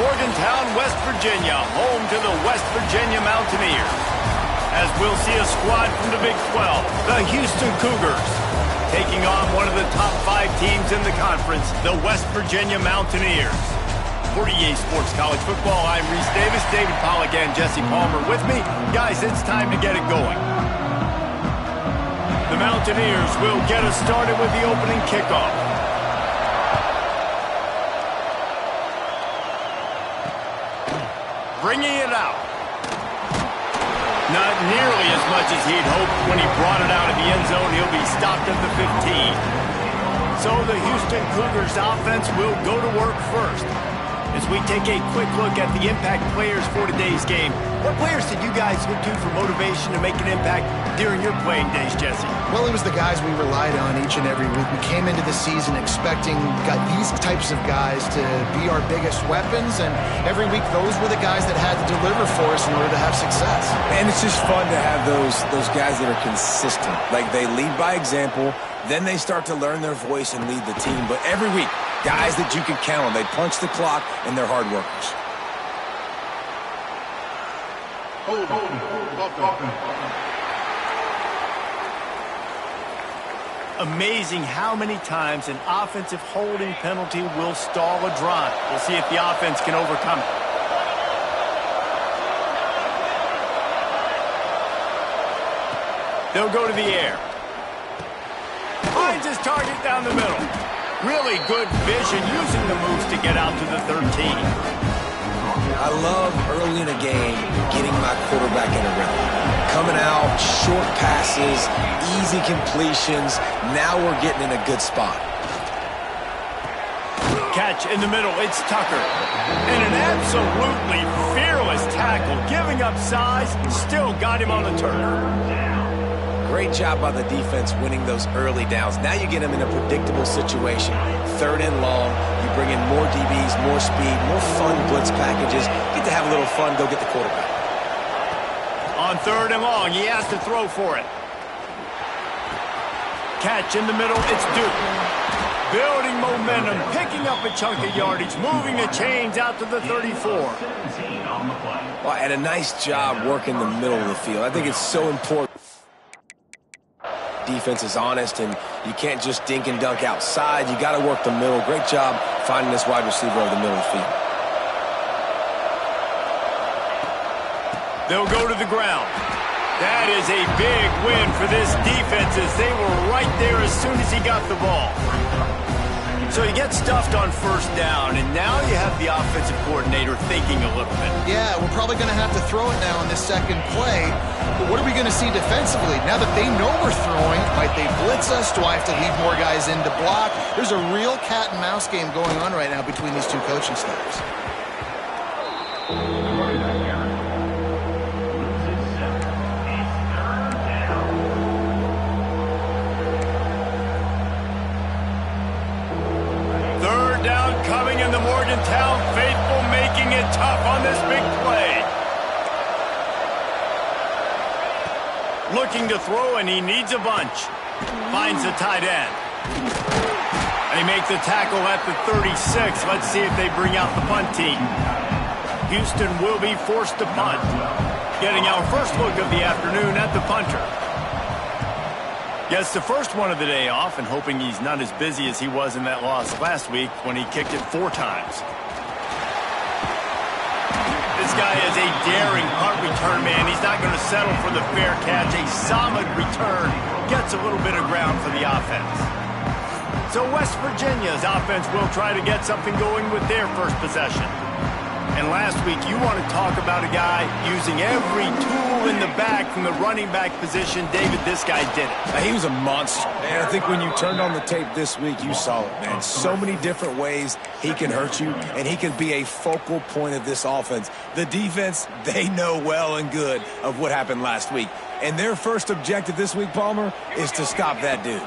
Morgantown, West Virginia, home to the West Virginia Mountaineers. As we'll see a squad from the Big 12, the Houston Cougars, taking on one of the top 5 teams in the conference, the West Virginia Mountaineers. For EA Sports College Football, I'm Reese Davis, David Pollack, and Jesse Palmer with me. Guys, it's time to get it going. The Mountaineers will get us started with the opening kickoff. Bringing it out. Not nearly as much as he'd hoped when he brought it out of the end zone. He'll be stopped at the 15. So the Houston Cougars offense will go to work first. As we take a quick look at the impact players for today's game, what players did you guys look to for motivation to make an impact during your playing days, Jesse? Well, it was the guys we relied on each and every week. We came into the season expecting these types of guys to be our biggest weapons, and every week those were the guys that had to deliver for us in order to have success. And it's just fun to have those guys that are consistent. Like, they lead by example, then they start to learn their voice and lead the team. But every week, guys that you can count on. They punch the clock, and they're hard workers. Amazing how many times an offensive holding penalty will stall a drive. We'll see if the offense can overcome it. They'll go to the air. Finds his target down the middle. Really good vision using the moves to get out to the 13. I love early in a game getting my quarterback in a rhythm. Coming out, short passes, easy completions. Now we're getting in a good spot. Catch in the middle. It's Tucker. And an absolutely fearless tackle. Giving up size, still got him on the turn. Great job by the defense winning those early downs. Now you get them in a predictable situation. 3rd and long. You bring in more DBs, more speed, more fun blitz packages. Get to have a little fun, go get the quarterback. On 3rd and long, he has to throw for it. Catch in the middle, it's Duke. Building momentum, picking up a chunk of yardage, moving the chains out to the 34. Well, and a nice job working the middle of the field. I think it's so important. Defense is honest, and you can't just dink and dunk outside. You got to work the middle. Great job finding this wide receiver over the middle of the field. They'll go to the ground. That is a big win for this defense as they were right there as soon as he got the ball. So he gets stuffed on 1st down, and now you have the offensive coordinator thinking a little bit. Yeah, we're probably going to have to throw it now on this second play. But what are we going to see defensively? Now that they know we're throwing, might they blitz us? Do I have to leave more guys in to block? There's a real cat and mouse game going on right now between these two coaching staffs. Coming in the Morgantown faithful, making it tough on this big play. Looking to throw, and he needs a bunch. Finds the tight end. They make the tackle at the 36. Let's see if they bring out the punt team. Houston will be forced to punt. Getting our first look of the afternoon at the punter. Gets the first one of the day off and hoping he's not as busy as he was in that loss last week when he kicked it 4 times. This guy is a daring punt return man. He's not going to settle for the fair catch. A solid return gets a little bit of ground for the offense. So West Virginia's offense will try to get something going with their first possession. And last week, you want to talk about a guy using every tool in the back from the running back position. David, this guy did it. He was a monster. And I think when you turned on the tape this week, you saw it, man. So many different ways he can hurt you, and he can be a focal point of this offense. The defense, they know well and good of what happened last week. And their first objective this week, Palmer, is to stop that dude.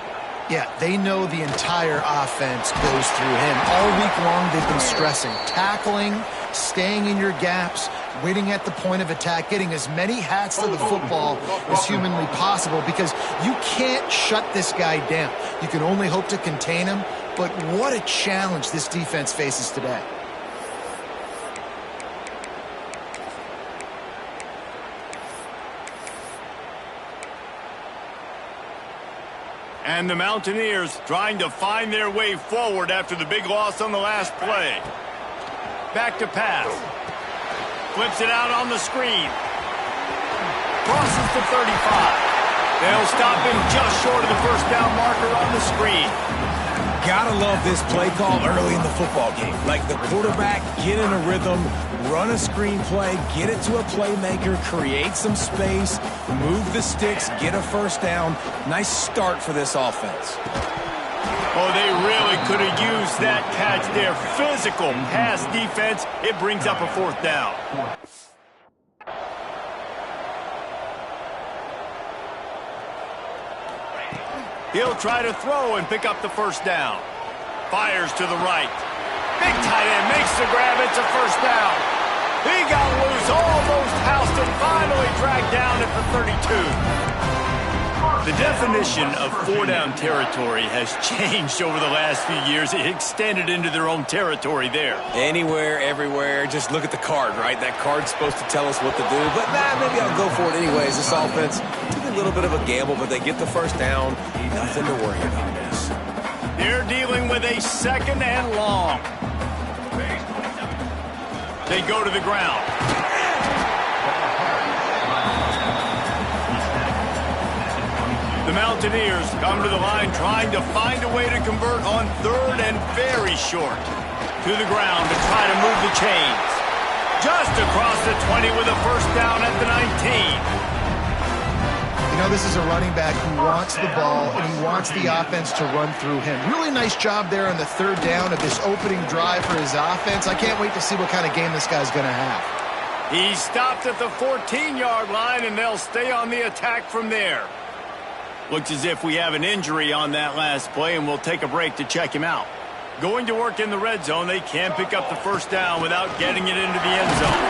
Yeah, they know the entire offense goes through him. All week long, they've been stressing, tackling, staying in your gaps, waiting at the point of attack, getting as many hats to the football as humanly possible, because you can't shut this guy down. You can only hope to contain him, but what a challenge this defense faces today. And the Mountaineers trying to find their way forward after the big loss on the last play. Back to pass. Flips it out on the screen. Crosses the 35. They'll stop him just short of the first down marker on the screen. Gotta love this play call early in the football game. Like the quarterback, get in a rhythm, run a screen play, get it to a playmaker, create some space, move the sticks, get a first down. Nice start for this offense. Oh, they really could have used that catch there. Physical pass defense. It brings up a fourth down. He'll try to throw and pick up the first down. Fires to the right. Big tight end makes the grab. It's a first down. He got loose, almost housed and finally dragged down at the 32. The definition of four-down territory has changed over the last few years. It extended into their own territory there. Anywhere, everywhere. Just look at the card, right? That card's supposed to tell us what to do. But, maybe I'll go for it anyways. This offense took a little bit of a gamble, but they get the first down. Nothing to worry about this. They're dealing with a second and long. They go to the ground. The Mountaineers come to the line trying to find a way to convert on third and very short. To the ground to try to move the chains. Just across the 20 with a first down at the 19. You know, this is a running back who wants the ball and he wants the offense to run through him. Really nice job there on the third down of this opening drive for his offense. I can't wait to see what kind of game this guy's going to have. He stopped at the 14-yard line, and they'll stay on the attack from there. Looks as if we have an injury on that last play, and we'll take a break to check him out. Going to work in the red zone, they can't pick up the first down without getting it into the end zone.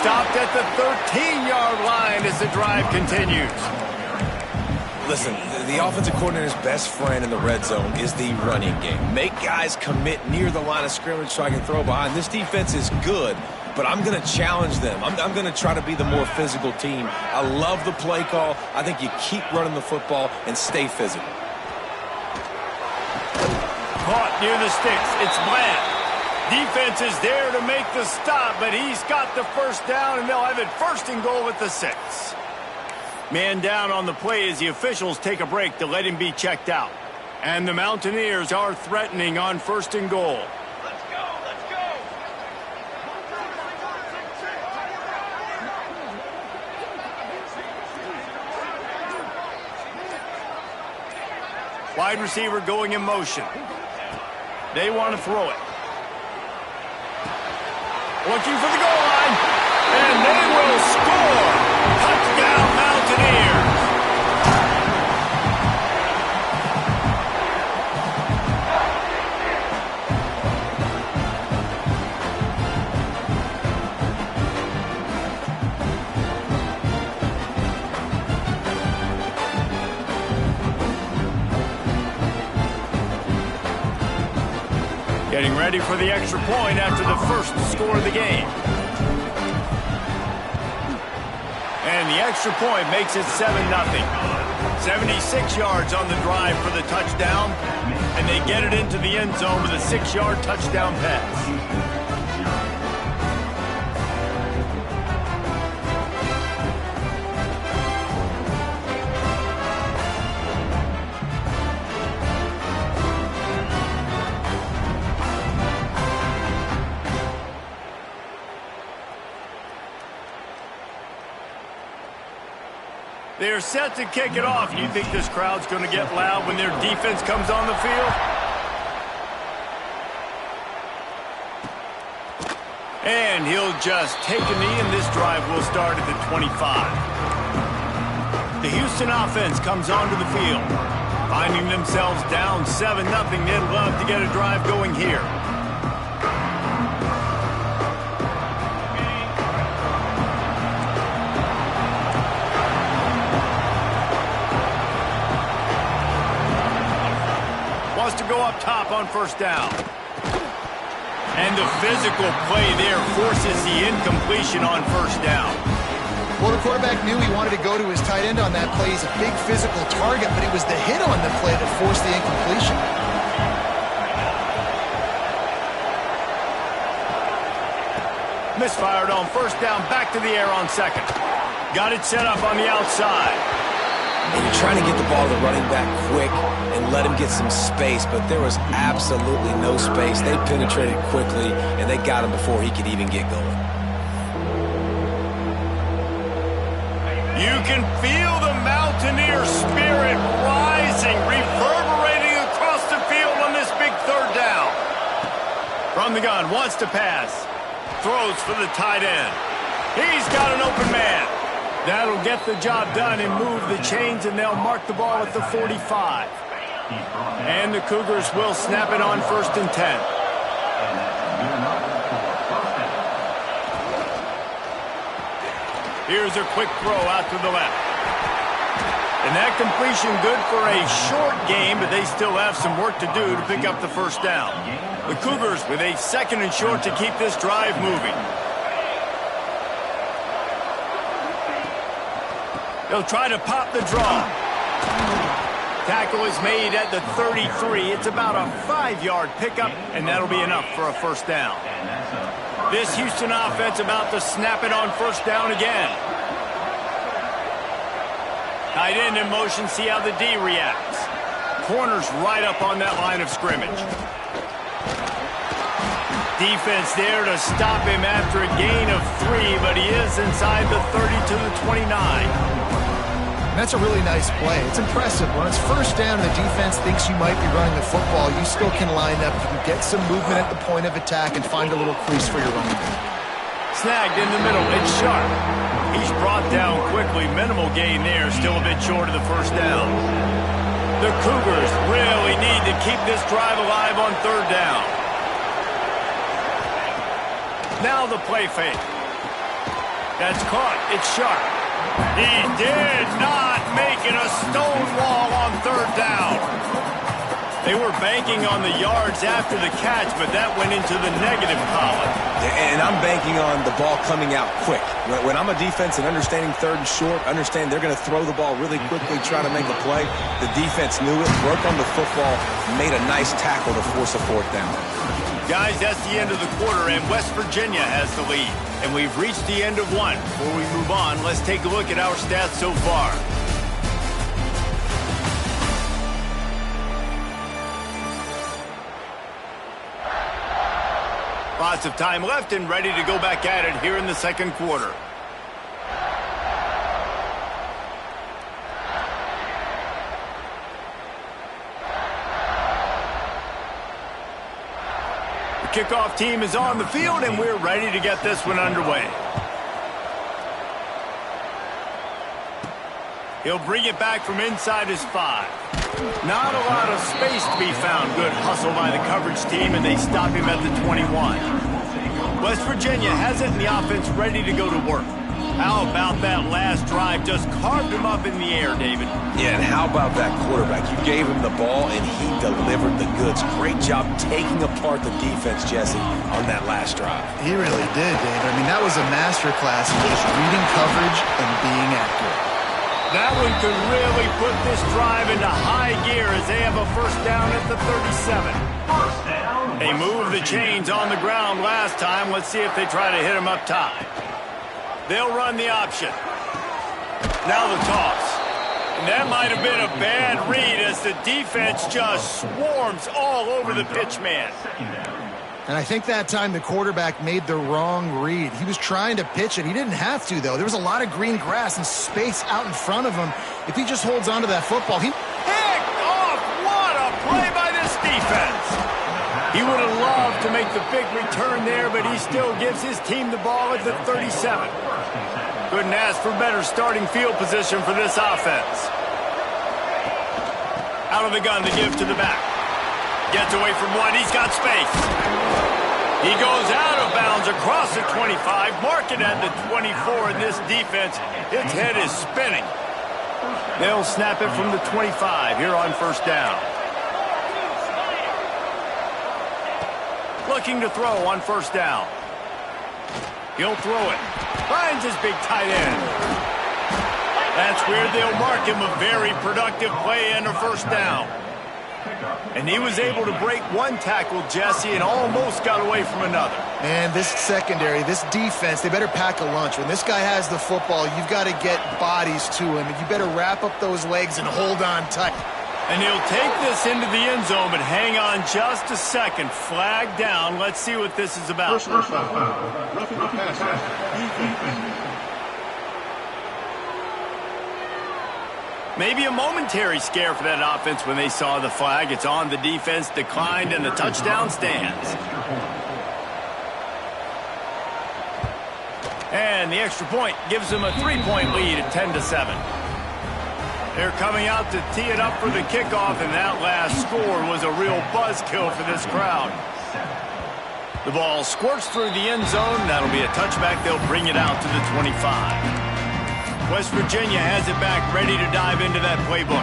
Stopped at the 13-yard line as the drive continues. Listen, the offensive coordinator's best friend in the red zone is the running game. Make guys commit near the line of scrimmage so I can throw behind. This defense is good, but I'm going to challenge them. I'm going to try to be the more physical team. I love the play call. I think you keep running the football and stay physical. Caught near the sticks. It's Bland. Defense is there to make the stop, but he's got the first down, and they'll have it first and goal at the 6. Man down on the play as the officials take a break to let him be checked out. And the Mountaineers are threatening on first and goal. Let's go, let's go. Wide receiver going in motion. They want to throw it. Looking for the goal line. And they will score. Touchdown, Mountaineers. Getting ready for the extra point after the first score of the game. And the extra point makes it 7-0. 76 yards on the drive for the touchdown. And they get it into the end zone with a 6-yard touchdown pass. They're set to kick it off. You think this crowd's going to get loud when their defense comes on the field? And he'll just take a knee, and this drive will start at the 25. The Houston offense comes onto the field. Finding themselves down 7-0, they'd love to get a drive going here. To go up top on first down. And the physical play there forces the incompletion on first down. Well, the quarterback knew he wanted to go to his tight end on that play. He's a big physical target, but it was the hit on the play that forced the incompletion. Misfired on first down, back to the air on second. Got it set up on the outside. And you're trying to get the ball to the running back quick and let him get some space, but there was absolutely no space. They penetrated quickly, and they got him before he could even get going. You can feel the Mountaineer spirit rising, reverberating across the field on this big third down. From the gun, wants to pass. Throws for the tight end. He's got an open man. That'll get the job done and move the chains, and they'll mark the ball at the 45. And the Cougars will snap it on 1st and 10. Here's a quick throw out to the left. And that completion good for a short game, but they still have some work to do to pick up the first down. The Cougars with a 2nd and short to keep this drive moving. They'll try to pop the draw. Tackle is made at the 33. It's about a 5-yard pickup, and that'll be enough for a first down. This Houston offense about to snap it on first down again. Tight end in motion, see how the D reacts. Corner's right up on that line of scrimmage. Defense there to stop him after a gain of 3, but he is inside the 30 to the 29. That's a really nice play. It's impressive. When it's first down and the defense thinks you might be running the football, you still can line up. You can get some movement at the point of attack and find a little crease for your running back. Snagged in the middle. It's Sharp. He's brought down quickly. Minimal gain there. Still a bit short of the first down. The Cougars really need to keep this drive alive on third down. Now the play fake. That's caught. It's Sharp. He did not make it a stone wall on third down. They were banking on the yards after the catch, but that went into the negative column. And I'm banking on the ball coming out quick. When I'm a defense and understanding 3rd and short, understand they're going to throw the ball really quickly, try to make a play. The defense knew it, worked on the football, made a nice tackle to force a 4th down. Guys, that's the end of the quarter, and West Virginia has the lead. And we've reached the end of one. Before we move on, let's take a look at our stats so far. Lots of time left and ready to go back at it here in the second quarter. The kickoff team is on the field, and we're ready to get this one underway. He'll bring it back from inside his 5. Not a lot of space to be found. Good hustle by the coverage team, and they stop him at the 21. West Virginia has it, and the offense ready to go to work. How about that last drive? Just carved him up in the air, David. Yeah, and how about that quarterback? You gave him the ball, and he delivered the goods. Great job taking apart the defense, Jesse, on that last drive. He really did, David. I mean, that was a masterclass in just reading coverage and being accurate. That one could really put this drive into high gear as they have a first down at the 37. They moved the chains on the ground last time. Let's see if they try to hit him up top. They'll run the option. Now the toss. And that might have been a bad read as the defense just swarms all over the pitch man. And I think that time the quarterback made the wrong read. He was trying to pitch it. He didn't have to, though. There was a lot of green grass and space out in front of him. If he just holds on to that football, he... Picked off! What a play by this defense! He would have loved to make the big return there, but he still gives his team the ball at the 37. Couldn't ask for better starting field position for this offense. Out of the gun to give to the back. Gets away from one. He's got space. He goes out of bounds across the 25, marking at the 24, and this defense, its head is spinning. They'll snap it from the 25 here on first down. Looking to throw on first down. He'll throw it. Finds his big tight end. That's where they'll mark him a very productive play and a first down. And he was able to break one tackle, Jesse, and almost got away from another. And this secondary, this defense, they better pack a lunch. When this guy has the football, you've got to get bodies to him. And you better wrap up those legs and hold on tight. And he'll take this into the end zone, but hang on just a second. Flag down. Let's see what this is about. Maybe a momentary scare for that offense when they saw the flag. It's on, the defense declined, and the touchdown stands. And the extra point gives them a 3-point lead at 10-7. They're coming out to tee it up for the kickoff, and that last score was a real buzzkill for this crowd. The ball squirts through the end zone. That'll be a touchback. They'll bring it out to the 25. West Virginia has it back, ready to dive into that playbook.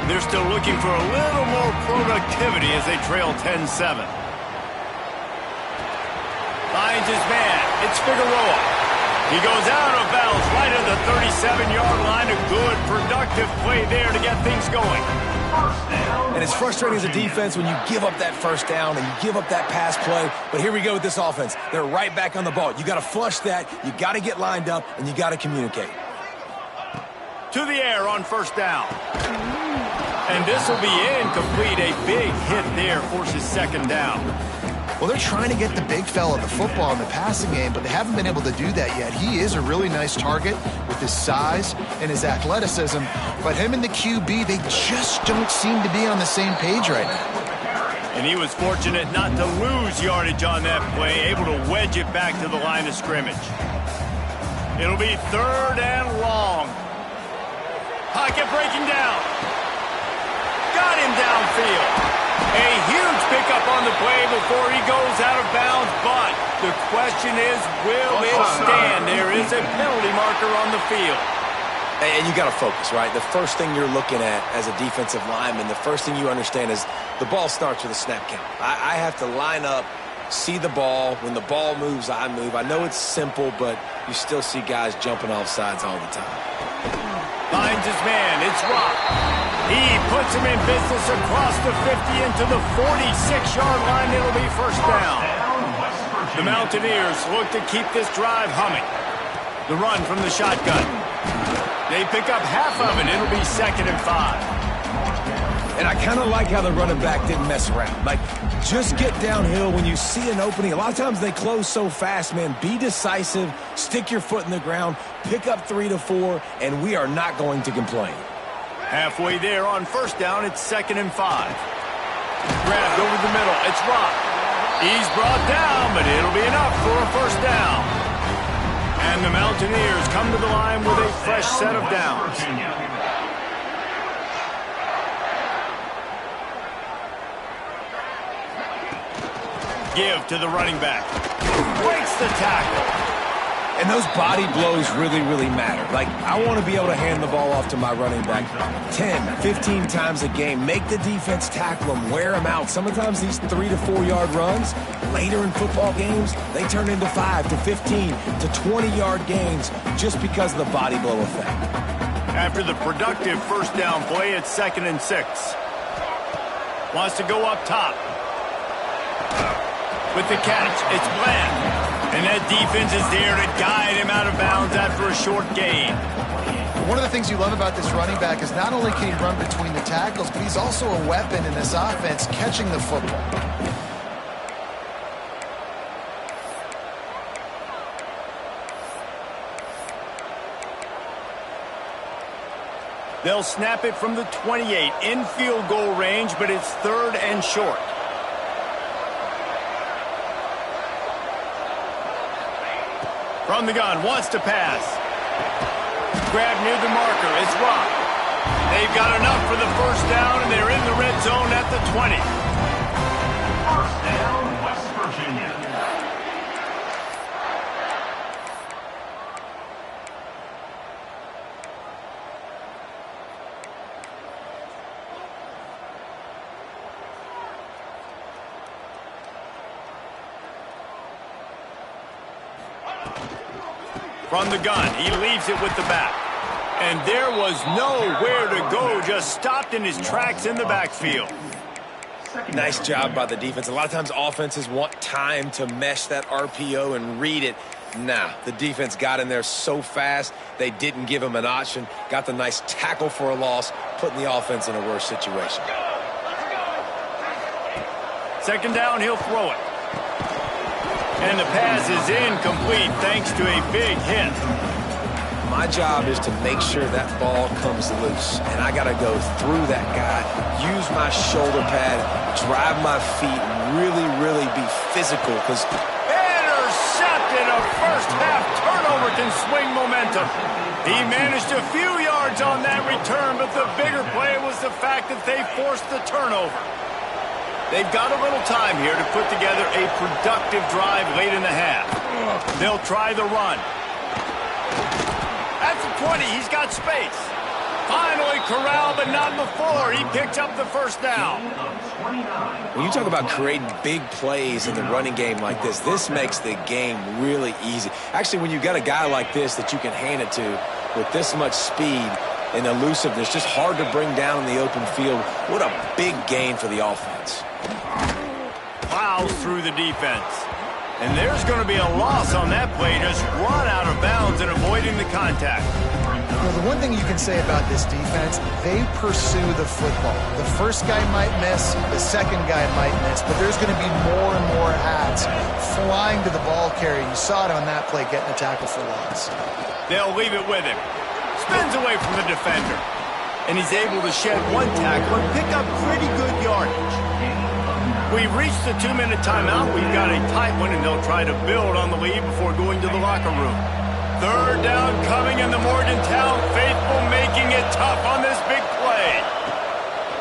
They're still looking for a little more productivity as they trail 10-7. Finds his man. It's Figueroa. He goes out of bounds right at the 37-yard line. A good, productive play there to get things going. And it's frustrating as a defense when you give up that first down and you give up that pass play. But here we go with this offense. They're right back on the ball. You got to flush that. You got to get lined up, and you got to communicate. To the air on first down. And this will be incomplete. A big hit there forces second down. Well, they're trying to get the big fella the football in the passing game, but they haven't been able to do that yet. He is a really nice target with his size and his athleticism, but him and the QB, they just don't seem to be on the same page right now. And he was fortunate not to lose yardage on that play, able to wedge it back to the line of scrimmage. It'll be 3rd and long. Pocket breaking down. Got him downfield. A huge pickup on the play before he goes out of bounds, but the question is, will it stand? There is a penalty marker on the field. And you got to focus, right? The first thing you're looking at as a defensive lineman, the first thing you understand is the ball starts with a snap count. I have to line up, see the ball. When the ball moves, I move. I know it's simple, but you still see guys jumping off sides all the time. Finds his man. It's Rock. He puts him in business across the 50 into the 46-yard line. It'll be first down. The Mountaineers look to keep this drive humming. The run from the shotgun. They pick up half of it. It'll be 2nd and 5. And I kind of like how the running back didn't mess around. Like, just get downhill when you see an opening. A lot of times they close so fast, man. Be decisive, stick your foot in the ground, pick up 3 to 4, and we are not going to complain. Halfway there on first down, it's 2nd and 5. Grabbed over the middle. It's Rock. He's brought down, but it'll be enough for a first down. And the Mountaineers come to the line with a fresh set of downs. Give to the running back. Breaks the tackle. And those body blows really, really matter. Like, I want to be able to hand the ball off to my running back 10, 15 times a game. Make the defense tackle them, wear them out. Sometimes these 3 to 4 yard runs, later in football games, they turn into 5 to 15 to 20-yard gains just because of the body blow effect. After the productive first down play, it's 2nd and 6. Wants to go up top. With the catch, it's Bland. And that defense is there to guide him out of bounds after a short gain. One of the things you love about this running back is not only can he run between the tackles, but he's also a weapon in this offense catching the football. They'll snap it from the 28 in field goal range, but it's 3rd and short. From the gun, wants to pass. Grab near the marker, it's Rock. They've got enough for the first down, and they're in the red zone at the 20. First down, West Virginia. From the gun, he leaves it with the back. And there was nowhere to go, just stopped in his tracks in the backfield. Nice job by the defense. A lot of times offenses want time to mesh that RPO and read it. Nah, the defense got in there so fast, they didn't give him an option. Got the nice tackle for a loss, putting the offense in a worse situation. Second down, he'll throw it. And the pass is incomplete thanks to a big hit. My job is to make sure that ball comes loose, and I got to go through that guy, use my shoulder pad, drive my feet, really be physical. Because intercepted, a first-half turnover can swing momentum. He managed a few yards on that return, but the bigger play was the fact that they forced the turnover. They've got a little time here to put together a productive drive late in the half. They'll try the run. At the 20, he's got space. Finally corralled, but not before. He picked up the first down. When you talk about creating big plays in the running game like this makes the game really easy. Actually, when you've got a guy like this that you can hand it to with this much speed and elusiveness, just hard to bring down in the open field, what a big gain for the offense. Plows through the defense. And there's going to be a loss on that play, just run out of bounds and avoiding the contact. Well, the one thing you can say about this defense, they pursue the football. The first guy might miss, the second guy might miss, but there's going to be more and more hats flying to the ball carrier. You saw it on that play, getting a tackle for loss. They'll leave it with him. Spins away from the defender. And he's able to shed one tackle and pick up pretty good yardage. We reached the 2-minute timeout. We've got a tight one, and they'll try to build on the lead before going to the locker room. Third down coming, in the Morgantown faithful making it tough on this big play.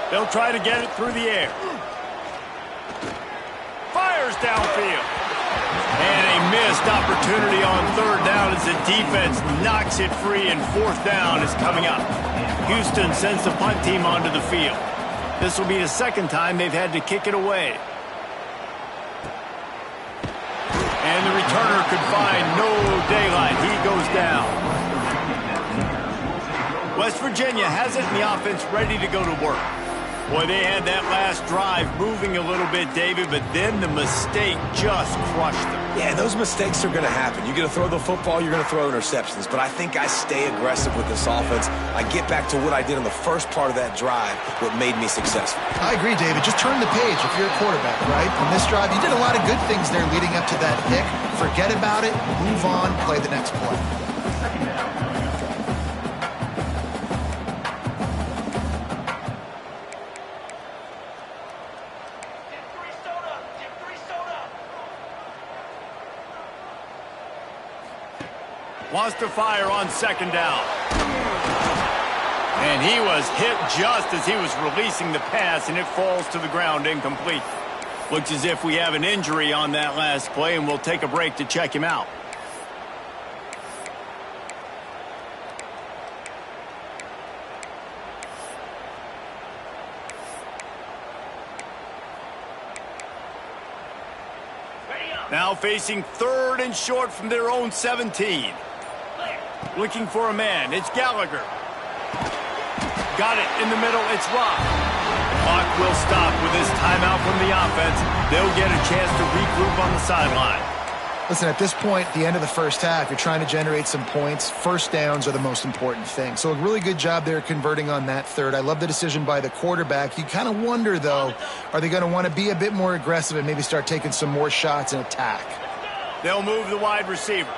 They'll try to get it through the air. Fires downfield. And a missed opportunity on third down as the defense knocks it free, and fourth down is coming up. Houston sends the punt team onto the field. This will be the second time they've had to kick it away. And the returner could find no daylight. He goes down. West Virginia has it in the offense ready to go to work. Boy, they had that last drive moving a little bit, David, but then the mistake just crushed them. Yeah, those mistakes are going to happen. You're going to throw the football, you're going to throw interceptions, but I think I stay aggressive with this offense. I get back to what I did in the first part of that drive, what made me successful. I agree, David. Just turn the page if you're a quarterback, right? On this drive, you did a lot of good things there leading up to that pick. Forget about it, move on, play the next play. Wants to fire on second down. And he was hit just as he was releasing the pass, and it falls to the ground incomplete. Looks as if we have an injury on that last play, and we'll take a break to check him out. Now facing third and short from their own 17. Looking for a man. It's Gallagher. Got it in the middle. It's Rock. Clock will stop with this timeout from the offense. They'll get a chance to regroup on the sideline. Listen, at this point, the end of the first half, you're trying to generate some points. First downs are the most important thing. So a really good job there converting on that third. I love the decision by the quarterback. You kind of wonder, though, are they going to want to be a bit more aggressive and maybe start taking some more shots and attack? They'll move the wide receiver.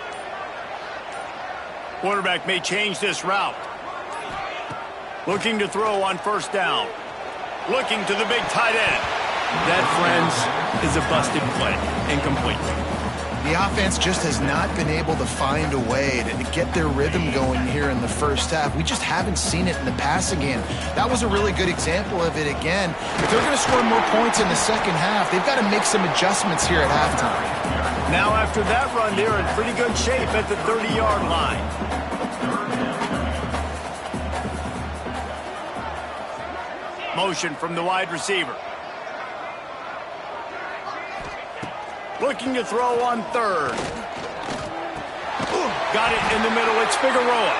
Quarterback may change this route. Looking to throw on first down. Looking to the big tight end. That, friends, is a busted play. Incomplete. The offense just has not been able to find a way to get their rhythm going here in the first half. We just haven't seen it in the passing game. That was a really good example of it again. If they're going to score more points in the second half, they've got to make some adjustments here at halftime. Now after that run, they're in pretty good shape at the 30-yard line. Motion from the wide receiver. Looking to throw on third. Got it in the middle. It's Figueroa.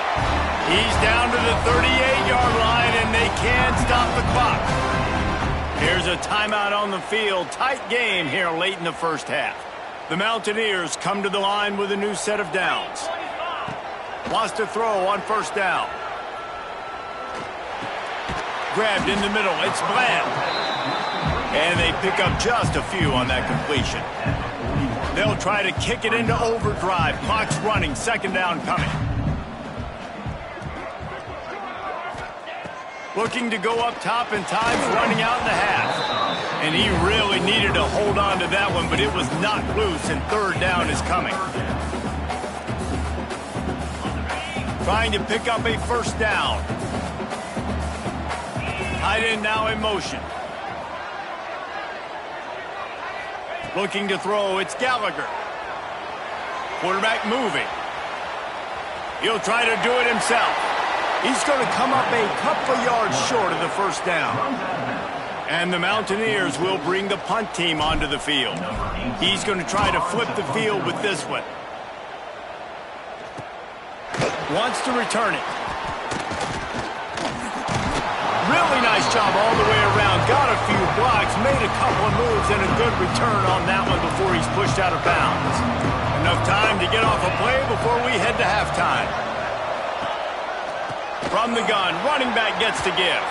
He's down to the 38-yard line, and they can't stop the clock. Here's a timeout on the field. Tight game here late in the first half. The Mountaineers come to the line with a new set of downs. Wants to throw on first down. Grabbed in the middle. It's Bland. And they pick up just a few on that completion. They'll try to kick it into overdrive. Clock's running. Second down coming. Looking to go up top, and time's running out in the half. And he really needed to hold on to that one, but it was knocked loose, and third down is coming. Trying to pick up a first down. Tight end now in motion. Looking to throw, it's Gallagher. Quarterback moving. He'll try to do it himself. He's going to come up a couple of yards short of the first down. And the Mountaineers will bring the punt team onto the field. He's going to try to flip the field with this one. Wants to return it. Really nice job all the way around. Got a few blocks, made a couple of moves, and a good return on that one before he's pushed out of bounds. Enough time to get off a play before we head to halftime. From the gun, running back gets to give.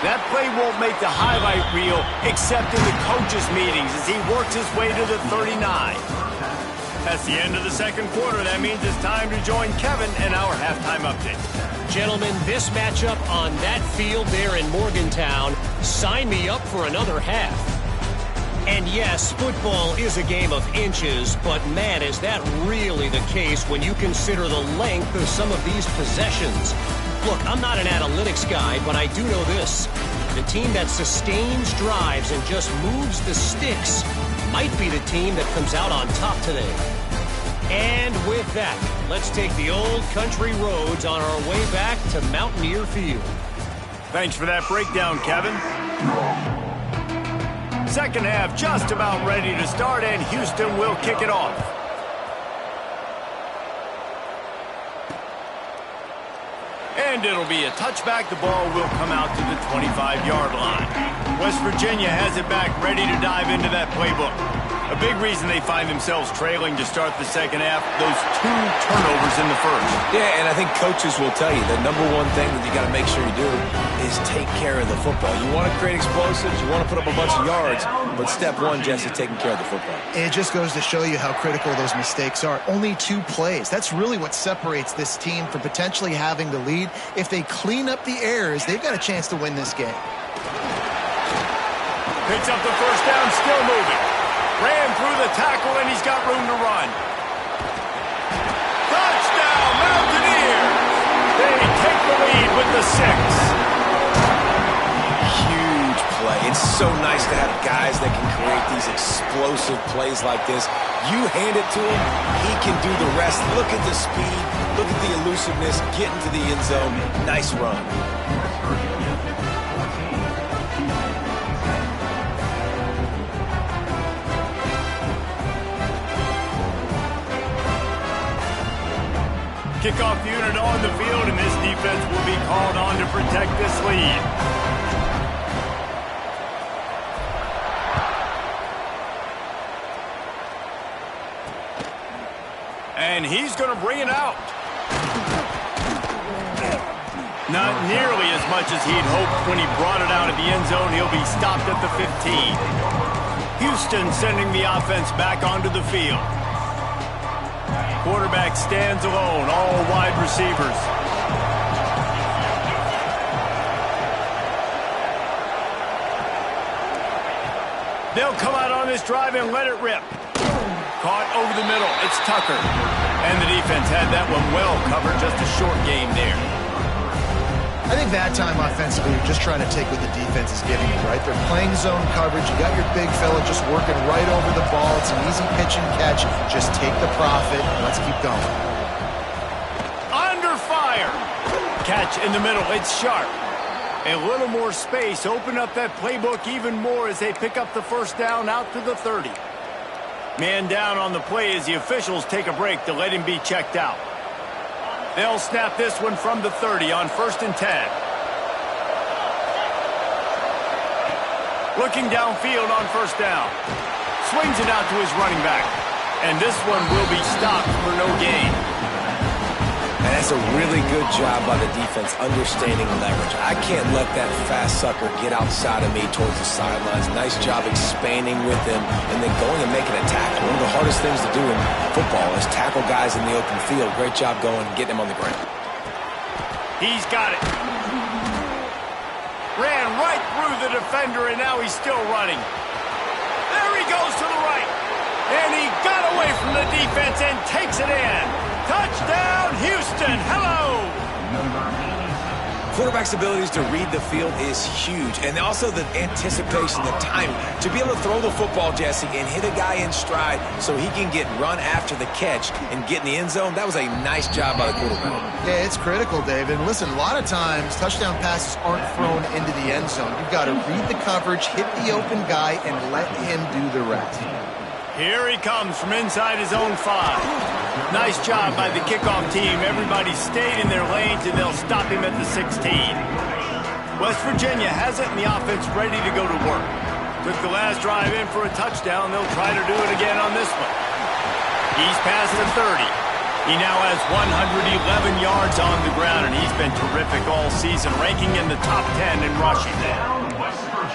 That play won't make the highlight reel except in the coaches' meetings as he works his way to the 39. That's the end of the second quarter. That means it's time to join Kevin and our halftime update. Gentlemen, this matchup on that field there in Morgantown, sign me up for another half. And yes, football is a game of inches, but man, is that really the case when you consider the length of some of these possessions. Look, I'm not an analytics guy, but I do know this. The team that sustains drives and just moves the sticks might be the team that comes out on top today. And with that, let's take the old country roads on our way back to Mountaineer Field. Thanks for that breakdown, Kevin. Second half just about ready to start, and Houston will kick it off. And it'll be a touchback. The ball will come out to the 25-yard line. West Virginia has it back, ready to dive into that playbook. A big reason they find themselves trailing to start the second half, those 2 turnovers in the first. Yeah, and I think coaches will tell you the number one thing that you got to make sure you do is take care of the football. You want to create explosives, you want to put up a bunch of yards, but step one, Jess, is taking care of the football. It just goes to show you how critical those mistakes are. Only 2 plays. That's really what separates this team from potentially having the lead. If they clean up the errors, they've got a chance to win this game. Picks up the first down, still moving. Ran through the tackle, and he's got room to run. Touchdown, Mountaineers! They take the lead with the 6. Huge play. It's so nice to have guys that can create these explosive plays like this. You hand it to him, he can do the rest. Look at the speed. Look at the elusiveness. Get into the end zone. Nice run. Kickoff unit on the field, and this defense will be called on to protect this lead. And he's going to bring it out. Not nearly as much as he'd hoped when he brought it out of the end zone. He'll be stopped at the 15. Houston sending the offense back onto the field. Quarterback stands alone, all wide receivers. They'll come out on this drive and let it rip. Caught over the middle. It's Tucker. And the defense had that one well covered. Just a short game there. I think that time offensively, you're just trying to take what the defense is giving you, right? They're playing zone coverage. You got your big fella just working right over the ball. It's an easy pitch and catch. Just take the profit. Let's keep going. Under fire. Catch in the middle. It's sharp. A little more space. Open up that playbook even more as they pick up the first down out to the 30. Man down on the play as the officials take a break to let him be checked out. They'll snap this one from the 30 on 1st and 10. Looking downfield on 1st down. Swings it out to his running back. And this one will be stopped for no gain. And that's a really good job by the defense understanding leverage. I can't let that fast sucker get outside of me towards the sidelines. Nice job expanding with him and then going and making a tackle. One of the hardest things to do in football is tackle guys in the open field. Great job going and getting him on the ground. He's got it. Ran right through the defender, and now he's still running. There he goes to the right. And he got away from the defense and takes it in. Touchdown, Houston. Hello. Quarterback's abilities to read the field is huge. And also the anticipation, the timing. To be able to throw the football, Jesse, and hit a guy in stride so he can get run after the catch and get in the end zone, that was a nice job by the quarterback. Yeah, it's critical, David. Listen, a lot of times touchdown passes aren't thrown into the end zone. You've got to read the coverage, hit the open guy, and let him do the rest. Here he comes from inside his own 5. Nice job by the kickoff team. Everybody stayed in their lanes, and they'll stop him at the 16. West Virginia has it, and the offense ready to go to work. Took the last drive in for a touchdown. They'll try to do it again on this one. He's past the 30. He now has 111 yards on the ground, and he's been terrific all season, ranking in the top 10 in rushing.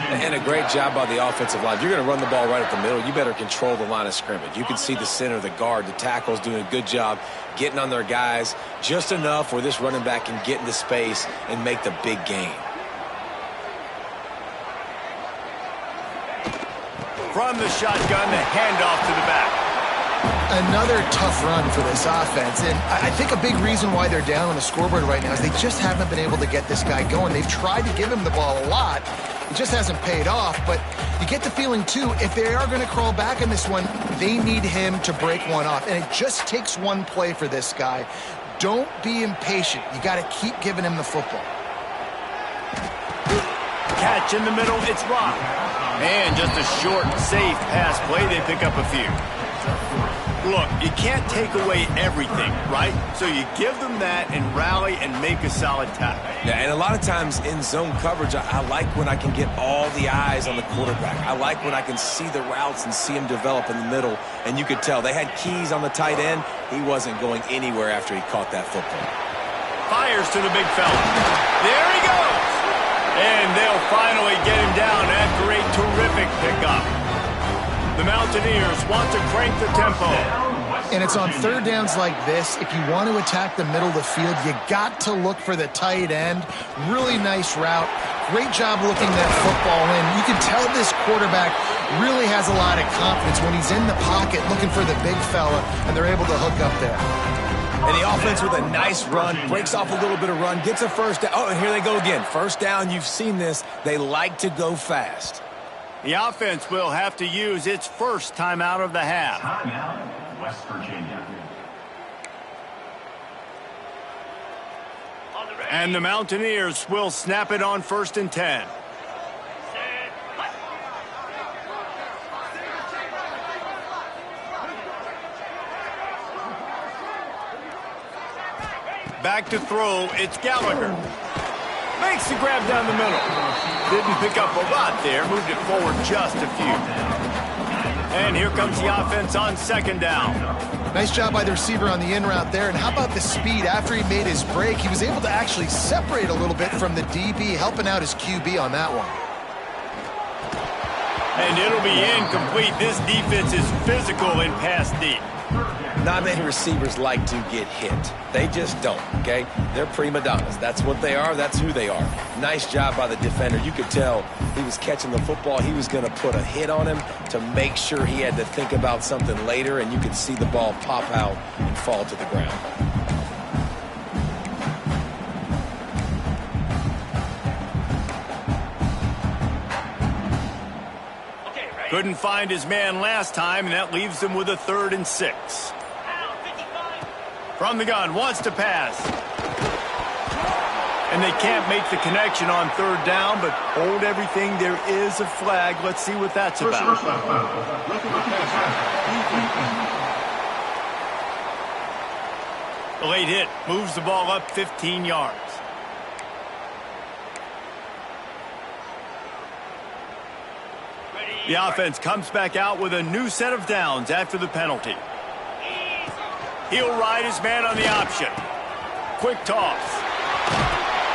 And a great job by the offensive line. If you're going to run the ball right at the middle, you better control the line of scrimmage. You can see the center, the guard, the tackles doing a good job getting on their guys just enough where this running back can get into space and make the big gain. From the shotgun, the handoff to the back. Another tough run for this offense, and I think a big reason why they're down on the scoreboard right now is they just haven't been able to get this guy going. They've tried to give him the ball a lot. It just hasn't paid off, but you get the feeling, too, if they are going to crawl back in this one, they need him to break one off, and it just takes one play for this guy. Don't be impatient. You got to keep giving him the football. Catch in the middle, it's blocked. And just a short, safe pass play, they pick up a few. Look, you can't take away everything, right? So you give them that and rally and make a solid tackle. Yeah, and a lot of times in zone coverage, I like when I can get all the eyes on the quarterback. I like when I can see the routes and see him develop in the middle. And you could tell they had keys on the tight end. He wasn't going anywhere after he caught that football. Fires to the big fella. There he goes. And they'll finally get him down after a terrific pickup. The Mountaineers want to crank the tempo. And it's on third downs like this. If you want to attack the middle of the field, you got to look for the tight end. Really nice route. Great job looking that football in. You can tell this quarterback really has a lot of confidence when he's in the pocket looking for the big fella, and they're able to hook up there. And the offense with a nice run, breaks off a little bit of run, gets a first down. Oh, and here they go again. First down, you've seen this. They like to go fast. The offense will have to use its first timeout of the half. Timeout, West Virginia. And the Mountaineers will snap it on 1st and 10. Back to throw, it's Gallagher. Makes the grab down the middle. Didn't pick up a lot there, moved it forward just a few. And here comes the offense on 2nd down. Nice job by the receiver on the in route there. And how about the speed? After he made his break, he was able to actually separate a little bit from the DB, helping out his QB on that one. And it'll be incomplete. This defense is physical in pass deep. Not many receivers like to get hit. They just don't, okay? They're prima donnas. That's what they are. That's who they are. Nice job by the defender. You could tell he was catching the football. He was going to put a hit on him to make sure he had to think about something later, and you could see the ball pop out and fall to the ground. Couldn't find his man last time, and that leaves him with a 3rd and 6. From the gun, wants to pass. And they can't make the connection on 3rd down, but hold everything. There is a flag. Let's see what that's about. The late hit moves the ball up 15 yards. The offense comes back out with a new set of downs after the penalty. He'll ride his man on the option. Quick toss.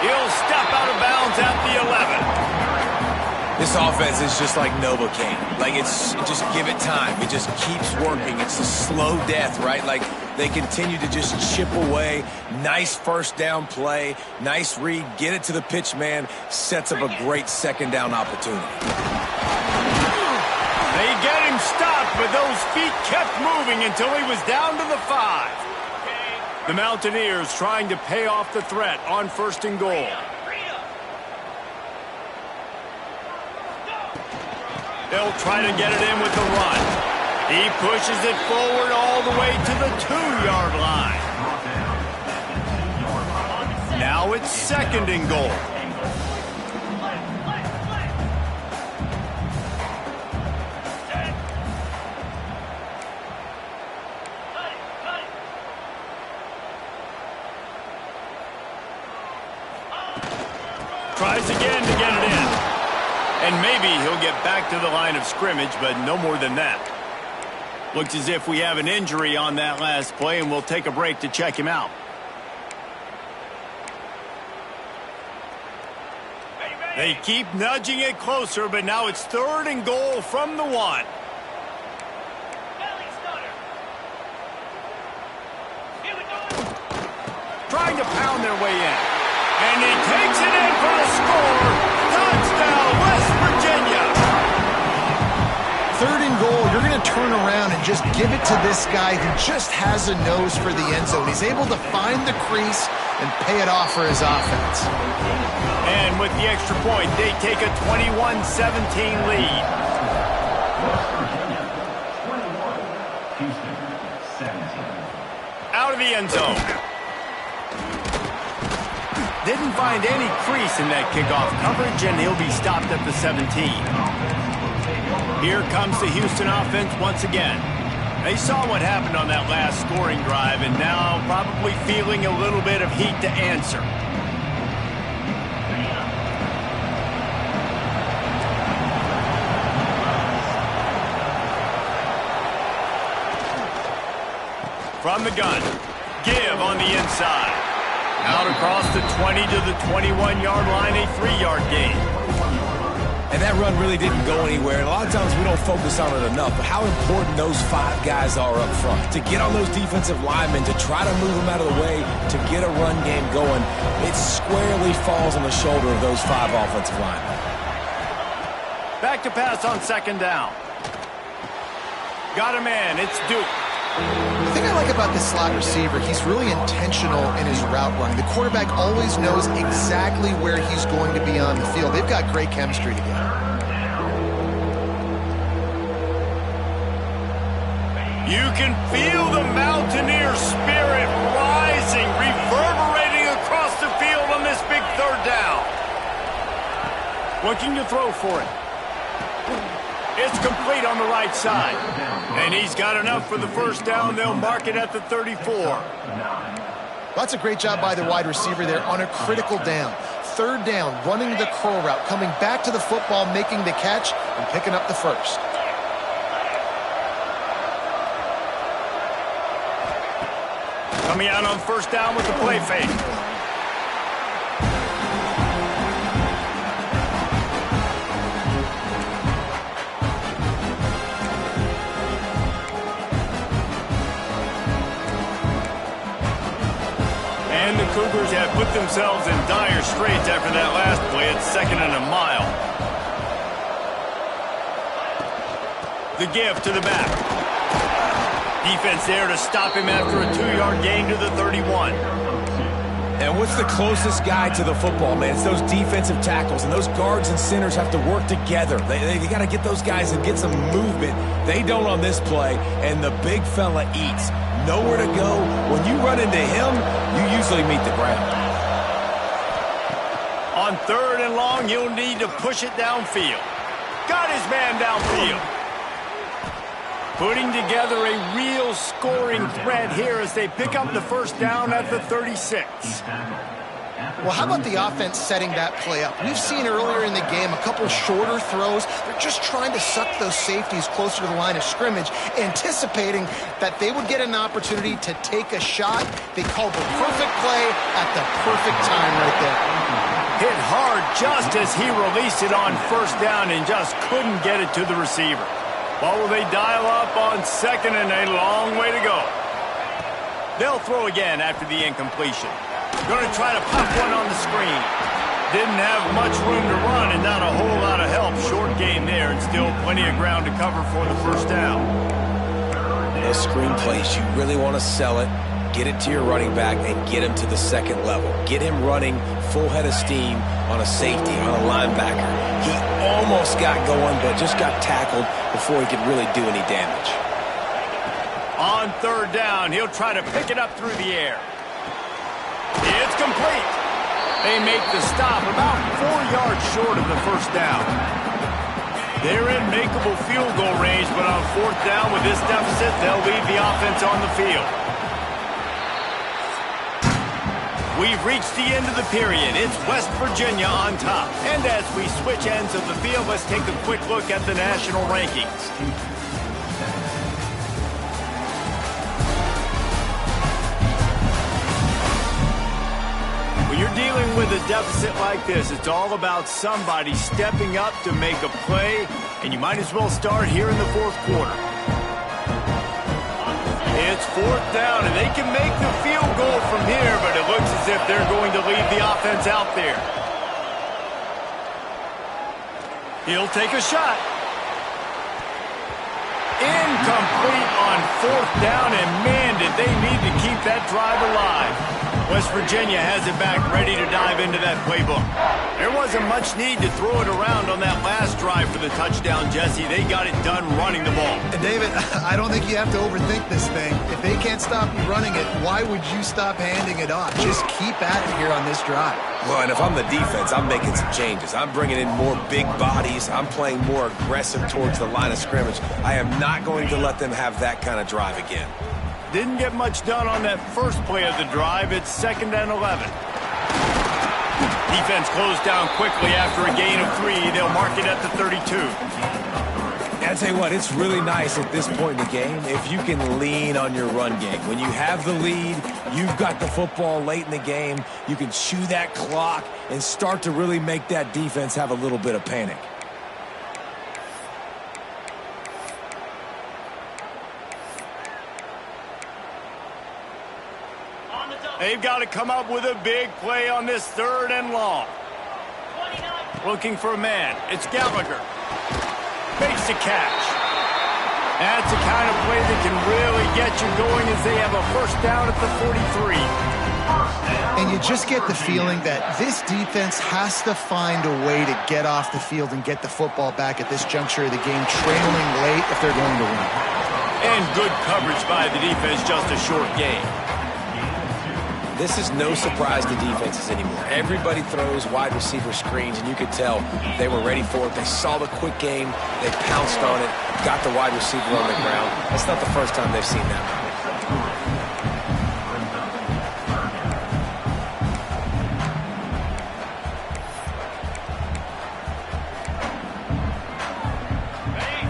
He'll step out of bounds at the 11. This offense is just like Novocaine. Like, just give it time. It just keeps working. It's a slow death, right? Like, they continue to just chip away. Nice first down play. Nice read. Get it to the pitch man. Sets up a great second down opportunity. They get him stopped, but those feet kept moving until he was down to the 5. The Mountaineers trying to pay off the threat on 1st and goal. They'll try to get it in with the run. He pushes it forward all the way to the 2-yard line. Now it's 2nd and goal. Tries again to get it in. And maybe he'll get back to the line of scrimmage, but no more than that. Looks as if we have an injury on that last play, and we'll take a break to check him out. They keep nudging it closer, but now it's 3rd and goal from the 1. Trying to pound their way in. And he takes it in for the score. Touchdown, West Virginia. 3rd and goal, you're going to turn around and just give it to this guy who just has a nose for the end zone. He's able to find the crease and pay it off for his offense. And with the extra point, they take a 21-17 lead. West Virginia, 21. Houston, 17. Out of the end zone. Didn't find any crease in that kickoff coverage, and he'll be stopped at the 17. Here comes the Houston offense once again. They saw what happened on that last scoring drive, and now probably feeling a little bit of heat to answer. From the gun, give on the inside. Out across the 20 to the 21-yard line, a 3-yard gain. And that run really didn't go anywhere. And a lot of times we don't focus on it enough, but how important those 5 guys are up front. To get on those defensive linemen, to try to move them out of the way, to get a run game going, it squarely falls on the shoulder of those 5 offensive linemen. Back to pass on 2nd down. Got a man, it's Duke. The thing I like about this slot receiver, he's really intentional in his route running. The quarterback always knows exactly where he's going to be on the field. They've got great chemistry together. You can feel the Mountaineer spirit rising, reverberating across the field on this big 3rd down. Looking to throw for it. It's complete on the right side. And he's got enough for the 1st down. They'll mark it at the 34. That's a great job by the wide receiver there on a critical down. 3rd down, running the curl route, coming back to the football, making the catch, and picking up the 1st. Coming out on 1st down with the play fake. And the Cougars have put themselves in dire straits after that last play. It's 2nd and a mile. The give to the back. Defense there to stop him after a 2-yard gain to the 31. And what's the closest guy to the football, man? It's those defensive tackles, and those guards and centers have to work together. They got to get those guys and get some movement. They don't on this play, and the big fella eats. Nowhere to go. When you run into him, you usually meet the ground. On 3rd and long, he'll need to push it downfield. Got his man downfield. Putting together a real scoring threat here as they pick up the first down at the 36. Well, how about the offense setting that play up? We've seen earlier in the game a couple shorter throws. They're just trying to suck those safeties closer to the line of scrimmage, anticipating that they would get an opportunity to take a shot. They called the perfect play at the perfect time right there. Hit hard just as he released it on first down and just couldn't get it to the receiver. What will they dial up on second and a long way to go? They'll throw again after the incompletion. Going to try to pop one on the screen. Didn't have much room to run and not a whole lot of help. Short game there and still plenty of ground to cover for the first down. Those screen plays, you really want to sell it. Get it to your running back and get him to the second level. Get him running full head of steam on a safety, on a linebacker. He almost got going, but just got tackled before he could really do any damage. On third down, he'll try to pick it up through the air. It's complete. They make the stop about 4 yards short of the first down. They're in makeable field goal range, but on fourth down with this deficit, they'll leave the offense on the field. We've reached the end of the period. It's West Virginia on top. And as we switch ends of the field, let's take a quick look at the national rankings. When you're dealing with a deficit like this, it's all about somebody stepping up to make a play, and you might as well start here in the fourth quarter. It's fourth down, and they can make the field goal from here, but it looks as if they're going to leave the offense out there. He'll take a shot. Incomplete on fourth down, and man, did they need to keep that drive alive. West Virginia has it back, ready to dive into that playbook. There wasn't much need to throw it around on that last drive for the touchdown, Jesse. They got it done running the ball. And David, I don't think you have to overthink this thing. If they can't stop you running it, why would you stop handing it off? Just keep at it here on this drive. Well, and if I'm the defense, I'm making some changes. I'm bringing in more big bodies. I'm playing more aggressive towards the line of scrimmage. I am not going to let them have that kind of drive again. Didn't get much done on that first play of the drive. It's 2nd and 11. Defense closed down quickly after a gain of 3. They'll mark it at the 32. I'll tell you what, it's really nice at this point in the game if you can lean on your run game. When you have the lead, you've got the football late in the game, you can chew that clock and start to really make that defense have a little bit of panic. They've got to come up with a big play on this 3rd and long. Looking for a man. It's Gallagher. Makes the catch. That's the kind of play that can really get you going as they have a first down at the 43. And you just get the feeling that this defense has to find a way to get off the field and get the football back at this juncture of the game, trailing late if they're going to win. And good coverage by the defense, just a short game. This is no surprise to defenses anymore. Everybody throws wide receiver screens, and you could tell they were ready for it. They saw the quick game. They pounced on it, got the wide receiver on the ground. That's not the first time they've seen that.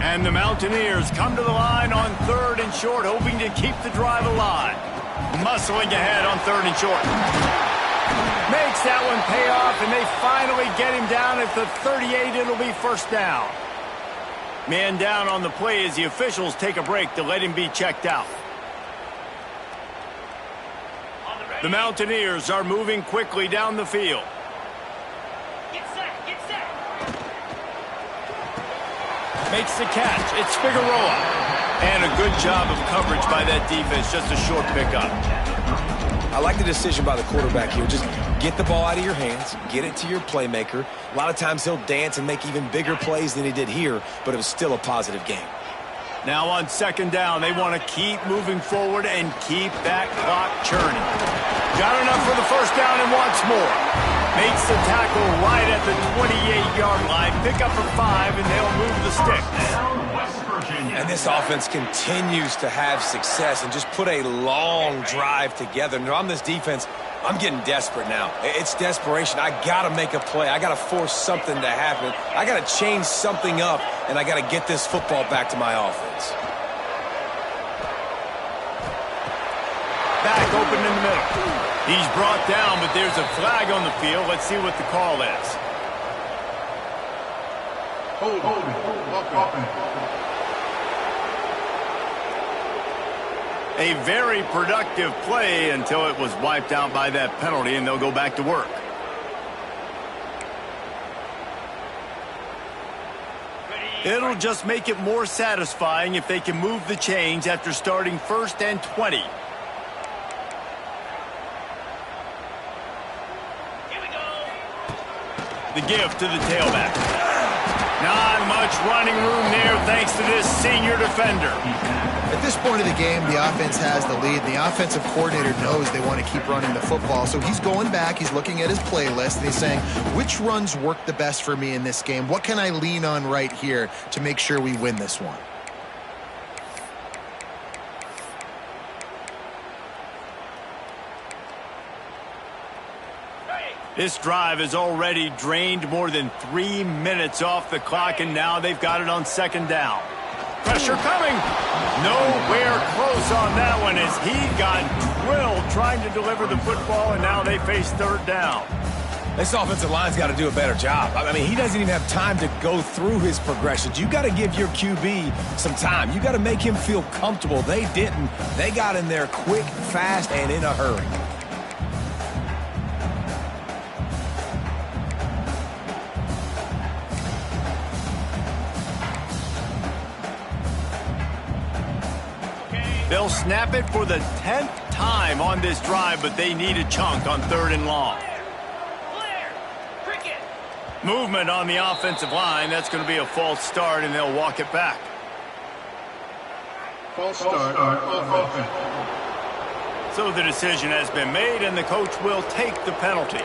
And the Mountaineers come to the line on 3rd and short, hoping to keep the drive alive. Muscling ahead on 3rd and short. Makes that one pay off, and they finally get him down at the 38. It'll be first down. Man down on the play as the officials take a break to let him be checked out. The Mountaineers are moving quickly down the field. Get set, get set. Makes the catch. It's Figueroa. And a good job of coverage by that defense. Just a short pickup. I like the decision by the quarterback here. Just get the ball out of your hands, get it to your playmaker. A lot of times he'll dance and make even bigger plays than he did here, but it was still a positive game. Now on 2nd down, they want to keep moving forward and keep that clock churning. Got enough for the first down and wants more. Makes the tackle right at the 28-yard line. Pick up for 5, and they'll move the sticks. West Virginia. And this offense continues to have success and just put a long drive together. And on this defense, I'm getting desperate now. It's desperation. I got to make a play. I got to force something to happen. I got to change something up, and I got to get this football back to my offense. Back open in the middle. He's brought down, but there's a flag on the field. Let's see what the call is. A very productive play until it was wiped out by that penalty, and they'll go back to work. It'll just make it more satisfying if they can move the chains after starting 1st and 20. The give to the tailback. Not much running room there thanks to this senior defender. At this point of the game, the offense has the lead. The offensive coordinator knows they want to keep running the football. So he's going back, he's looking at his playlist, and he's saying, which runs work the best for me in this game? What can I lean on right here to make sure we win this one? This drive has already drained more than 3 minutes off the clock, and now they've got it on 2nd down. Pressure coming. Nowhere close on that one as he got drilled trying to deliver the football, and now they face 3rd down. This offensive line's got to do a better job. I mean, he doesn't even have time to go through his progressions. You got to give your QB some time. You got to make him feel comfortable. They didn't. They got in there quick, fast, and in a hurry. They'll snap it for the 10th time on this drive, but they need a chunk on 3rd and long. Movement on the offensive line. That's going to be a false start, and they'll walk it back. False start on offense. So the decision has been made, and the coach will take the penalty.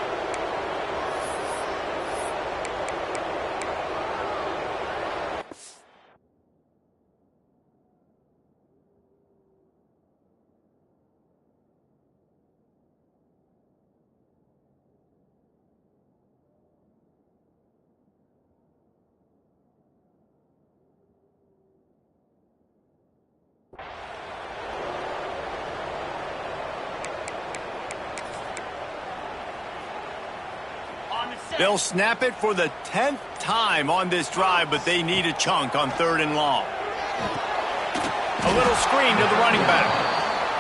They'll snap it for the 10th time on this drive, but they need a chunk on 3rd and long. A little screen to the running back.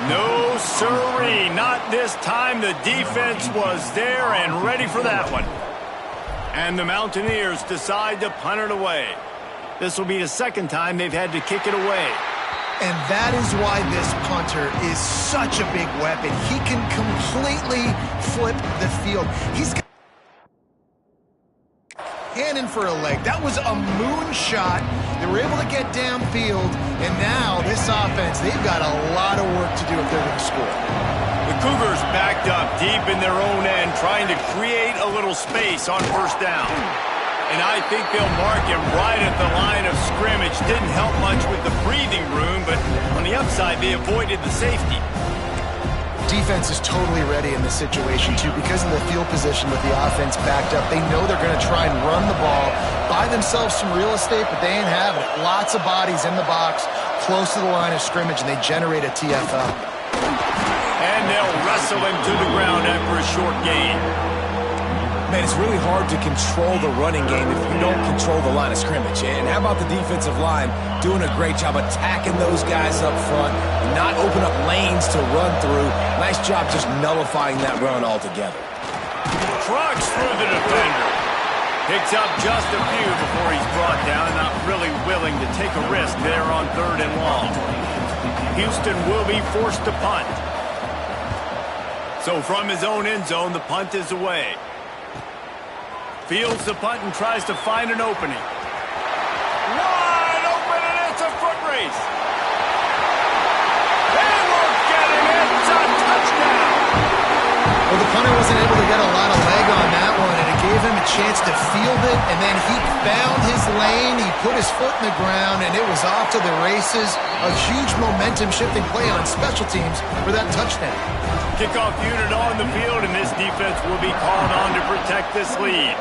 No siree, not this time. The defense was there and ready for that one. And the Mountaineers decide to punt it away. This will be the 2nd time they've had to kick it away. And that is why this punter is such a big weapon. He can completely flip the field. He's cannon for a leg. That was a moonshot. They were able to get downfield, and now this offense, they've got a lot of work to do if they're going to score. The Cougars backed up deep in their own end, trying to create a little space on 1st down. And I think they'll mark him right at the line of scrimmage. Didn't help much with the breathing room, but on the upside, they avoided the safety. Defense is totally ready in this situation, too, because of the field position with the offense backed up. They know they're going to try and run the ball, buy themselves some real estate, but they ain't having it. Lots of bodies in the box, close to the line of scrimmage, and they generate a TFL. And they'll wrestle him to the ground after a short gain. Man, it's really hard to control the running game if you don't control the line of scrimmage. And how about the defensive line doing a great job attacking those guys up front and not open up lanes to run through. Nice job just nullifying that run altogether. Trucks through the defender. Picks up just a few before he's brought down, not really willing to take a risk there on 3rd and long. Houston will be forced to punt. So from his own end zone, the punt is away. Fields the punt and tries to find an opening. Wide open, and it's a foot race. They won't get it. It's a touchdown. Well, the punter wasn't able to get a lot of leg on that one. chance to field it, and then he found his lane. He put his foot in the ground, and it was off to the races. A huge momentum-shifting play on special teams for that touchdown. Kickoff unit on the field, and this defense will be called on to protect this lead.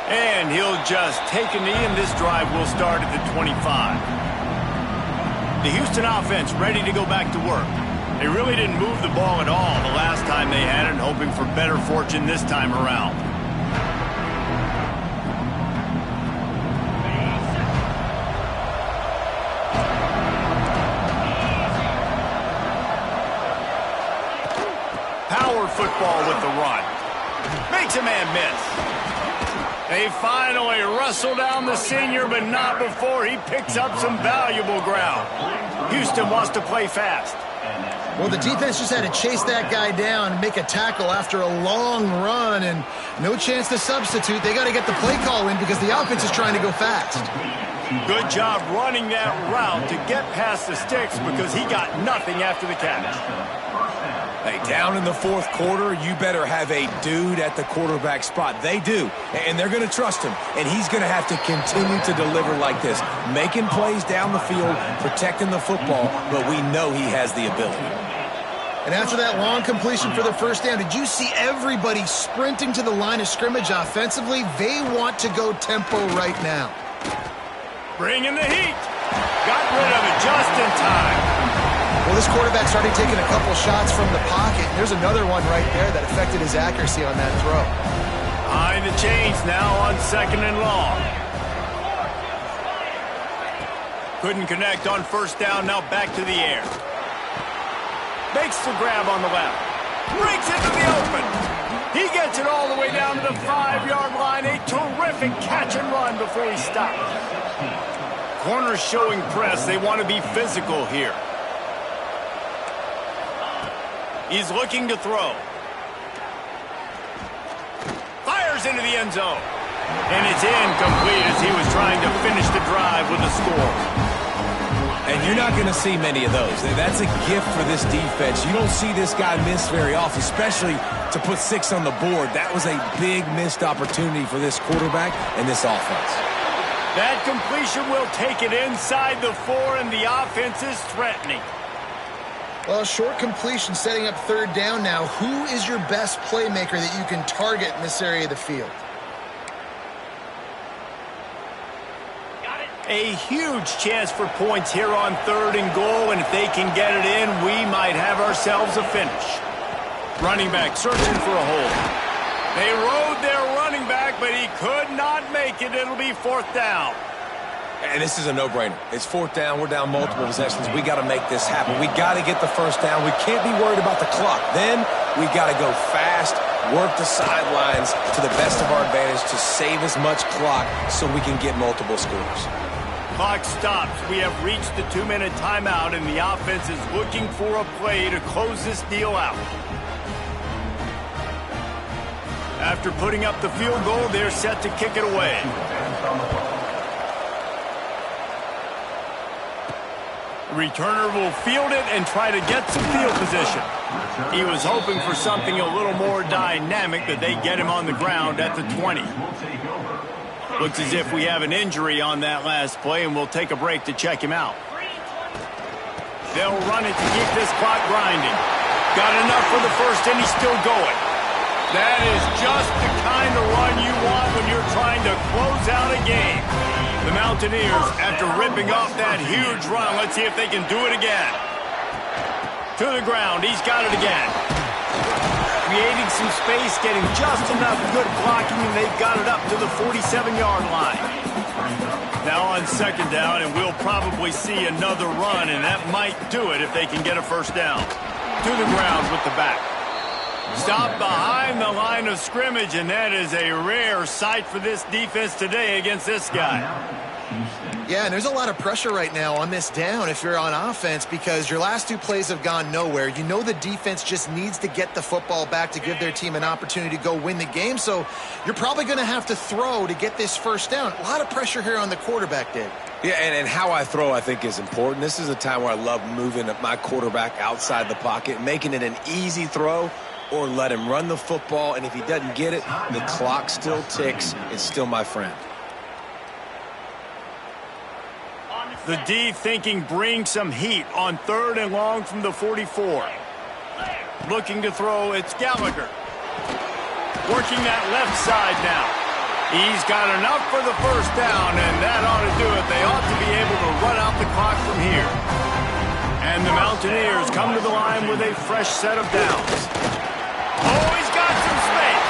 And he'll just take a knee, and this drive will start at the 25. The Houston offense ready to go back to work. They really didn't move the ball at all the last time they had it, hoping for better fortune this time around. Power football with the run. Makes a man miss. They finally wrestle down the senior, but not before he picks up some valuable ground. Houston wants to play fast. Well, the defense just had to chase that guy down and make a tackle after a long run, and no chance to substitute. They got to get the play call in because the offense is trying to go fast. Good job running that route to get past the sticks because he got nothing after the catch. Hey, down in the fourth quarter, you better have a dude at the quarterback spot. They do, and they're going to trust him, and he's going to have to continue to deliver like this, making plays down the field, protecting the football, but we know he has the ability. And after that long completion for the first down, did you see everybody sprinting to the line of scrimmage offensively? They want to go tempo right now. Bring in the heat. Got rid of it just in time. Well, this quarterback's already taken a couple shots from the pocket. There's another one right there that affected his accuracy on that throw. Behind the chains now on 2nd and long. Couldn't connect on first down, now back to the air. Makes the grab on the left. Breaks into the open. He gets it all the way down to the 5-yard line. A terrific catch and run before he stops. Corners showing press. They want to be physical here. He's looking to throw. Fires into the end zone. And it's incomplete as he was trying to finish the drive with a score. And you're not going to see many of those. That's a gift for this defense. You don't see this guy miss very often, especially to put 6 on the board. That was a big missed opportunity for this quarterback and this offense. That completion will take it inside the 4, and the offense is threatening. Well, short completion setting up 3rd down now. Who is your best playmaker that you can target in this area of the field? A huge chance for points here on 3rd and goal, and if they can get it in, we might have ourselves a finish. Running back searching for a hole. They rode their running back, but he could not make it. It'll be 4th down. And this is a no-brainer. It's 4th down. We're down multiple possessions. We got to make this happen. We got to get the first down. We can't be worried about the clock. Then we got to go fast, work the sidelines to the best of our advantage to save as much clock so we can get multiple scores. Clock stops. We have reached the 2-minute timeout, and the offense is looking for a play to close this deal out. After putting up the field goal, they're set to kick it away. Returner will field it and try to get some field position. He was hoping for something a little more dynamic, but they get him on the ground at the 20. Looks as if we have an injury on that last play, and we'll take a break to check him out. They'll run it to keep this clock grinding. Got enough for the first, and he's still going. That is just the kind of run you want when you're trying to close out a game. The Mountaineers, after ripping off that huge run, let's see if they can do it again. To the ground, he's got it again. Creating some space, getting just enough good blocking, and they've got it up to the 47-yard line. Now on 2nd down, and we'll probably see another run, and that might do it if they can get a first down. To the ground with the back. Stop behind the line of scrimmage, and that is a rare sight for this defense today against this guy. Yeah, and there's a lot of pressure right now on this down if you're on offense because your last 2 plays have gone nowhere. You know the defense just needs to get the football back to give their team an opportunity to go win the game, so you're probably going to have to throw to get this first down. A lot of pressure here on the quarterback, Dave. Yeah, and how I throw, I think, is important. This is a time where I love moving my quarterback outside the pocket, making it an easy throw. or let him run the football, and if he doesn't get it, the clock still ticks. It's still my friend. The D thinking bring some heat on 3rd and long from the 44. Looking to throw, it's Gallagher. Working that left side now. He's got enough for the first down, and that ought to do it. They ought to be able to run out the clock from here. And the Mountaineers come to the line with a fresh set of downs. Oh, he's got some space.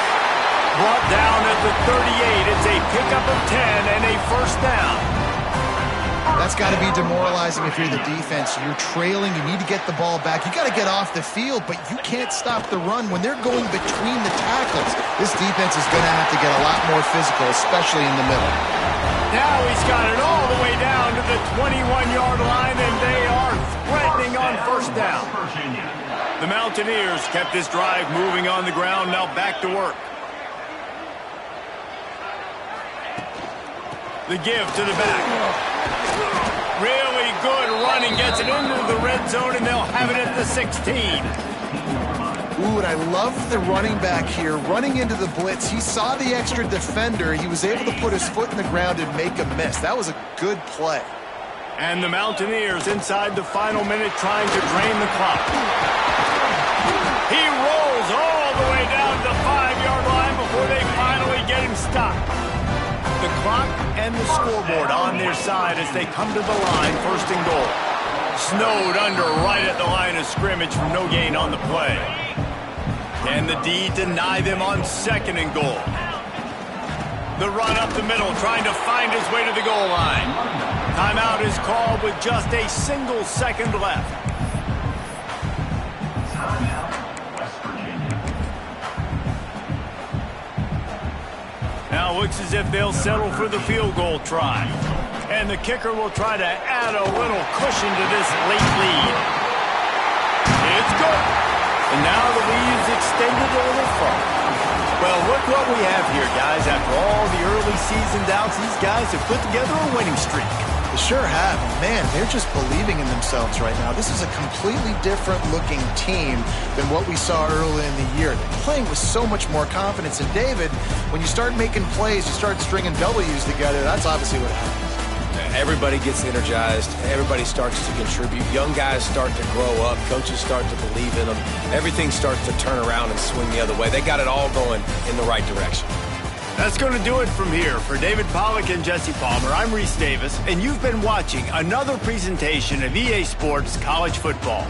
Brought down at the 38. It's a pickup of 10 and a first down. That's got to be demoralizing if you're the defense. You're trailing. You need to get the ball back. You got to get off the field, but you can't stop the run when they're going between the tackles. This defense is going to have to get a lot more physical, especially in the middle. Now he's got it all the way down to the 21-yard line, and they are threatening on first down. The Mountaineers kept this drive moving on the ground. Now back to work. The give to the back. Really good running, gets it into the red zone, and they'll have it at the 16. Ooh, and I love the running back here. Running into the blitz, he saw the extra defender. He was able to put his foot in the ground and make a miss. That was a good play. And the Mountaineers inside the final minute trying to drain the clock. He rolls all the way down to the 5-yard line before they finally get him stopped. The clock and the scoreboard on their side as they come to the line, 1st and goal. Snowed under right at the line of scrimmage from no gain on the play. And the D deny them on 2nd and goal. The run up the middle, trying to find his way to the goal line. Timeout is called with just a single second left. Now looks as if they'll settle for the field goal try. And the kicker will try to add a little cushion to this late lead. It's good. And now the lead is extended a little further. Well, look what we have here, guys. After all the early season doubts, these guys have put together a winning streak. They sure have. Man, they're just believing in themselves right now. This is a completely different looking team than what we saw early in the year. They're playing with so much more confidence. And David, when you start making plays, you start stringing W's together, that's obviously what happens. Everybody gets energized. Everybody starts to contribute. Young guys start to grow up. Coaches start to believe in them. Everything starts to turn around and swing the other way. They got it all going in the right direction. That's going to do it from here. For David Pollack and Jesse Palmer, I'm Reese Davis, and you've been watching another presentation of EA Sports College Football.